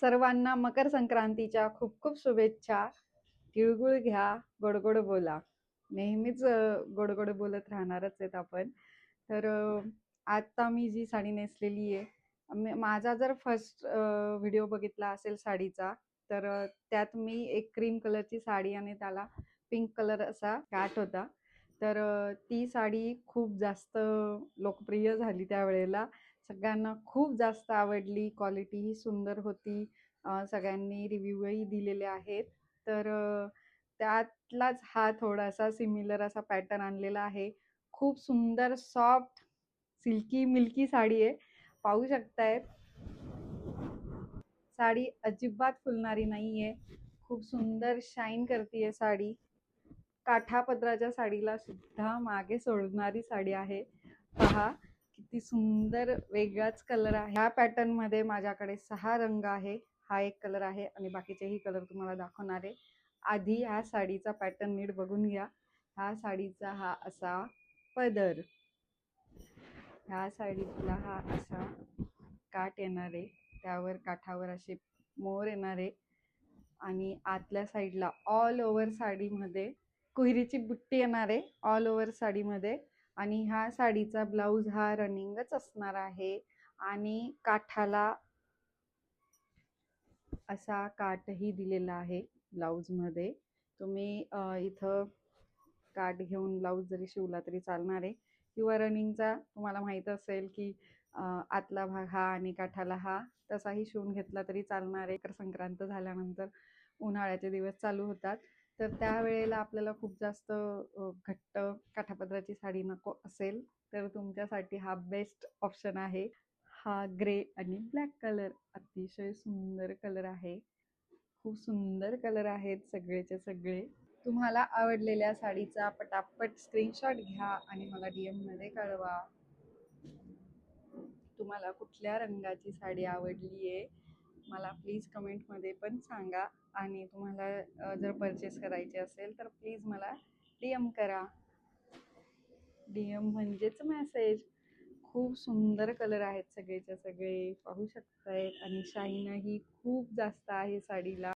सर्वांना मकर संक्रांतीच्या खूप खूप शुभेच्छा. तिळगुळ घ्या, गोड गोड बोला. नेहमीच गोड गोड बोलत राहणारच आहेत आपण. तर आता मी जी साडी नेसलेली आहे, माझा जर फर्स्ट व्हिडिओ बघितला असेल साडीचा, तर त्यात मी एक क्रीम कलरची साडी आणि त्याला पिंक कलर असा काठ होता. तर ती साडी खूप जास्त लोकप्रिय झाली त्यावेळेला. सगळ्यांना खूप जास्त आवडली. क्वालिटीही सुंदर होती. सगळ्यांनी रिव्ह्यूही दिलेले आहेत. तर त्यातलाच हा थोडासा सिमिलर असा पॅटर्न आणलेला आहे. खूप सुंदर सॉफ्ट सिल्की मिल्की साडी आहे. पाहू शकतायत. साडी अजिबात फुलणारी नाहीये. खूप सुंदर शाईन करतीये साडी. काठापदराच्या साडीला सुद्धा मागे सोडणारी साडी आहे. पहा किती सुंदर वेगळाच कलर आहे. ह्या पॅटर्न मध्ये माझ्याकडे 6 रंग आहे. हा एक कलर आहे आणि बाकीचेही कलर तुम्हाला दाखवणार आहे. आधी ह्या साडीचा पॅटर्न नीट बघून घ्या. ह्या साडीचा हा असा पदर, ह्या साडीला हा असा काठ येणार आहे. त्यावर काठावर असे मोर येणार आहे आणि आतल्या साईडला ऑल ओव्हर साडीमध्ये कुहिरीची बुट्टी येणार आहे ऑल ओव्हर साडीमध्ये. आणि ह्या साडीचा ब्लाऊज हा रनिंगच असणार आहे आणि काठाला असा काठही दिलेला आहे ब्लाऊजमध्ये. तुम्ही इथं काठ घेऊन ब्लाऊज जरी शिवला तरी चालणार आहे, किंवा रनिंगचा तुम्हाला माहीत असेल की आतला भाग हा आणि काठाला हा तसाही शिवून घेतला तरी चालणार आहे. मकर संक्रांत झाल्यानंतर उन्हाळ्याचे दिवस चालू होतात, तर त्यावेळेला आपल्याला खूप जास्त घट्ट काठापदराची साडी नको असेल तर तुमच्यासाठी हा बेस्ट ऑप्शन आहे. हा ग्रे आणि ब्लॅक कलर अतिशय सुंदर कलर आहे. खूप सुंदर कलर आहेत सगळेचे सगळे. तुम्हाला आवडलेल्या साडीचा पटापट स्क्रीनशॉट घ्या आणि मला DM मध्ये कळवा. तुम्हाला कुठल्या रंगाची साडी आवडली आहे मला प्लीज कमेंटमध्ये पण सांगा. आणि तुम्हाला जर परचेस करायचे असेल तर प्लीज मला DM करा. DM म्हणजेच मेसेज. खूप सुंदर कलर आहेत सगळेच्या सगळे, पाहू शकतायत. आणि शाईनही खूप जास्त आहे साडीला.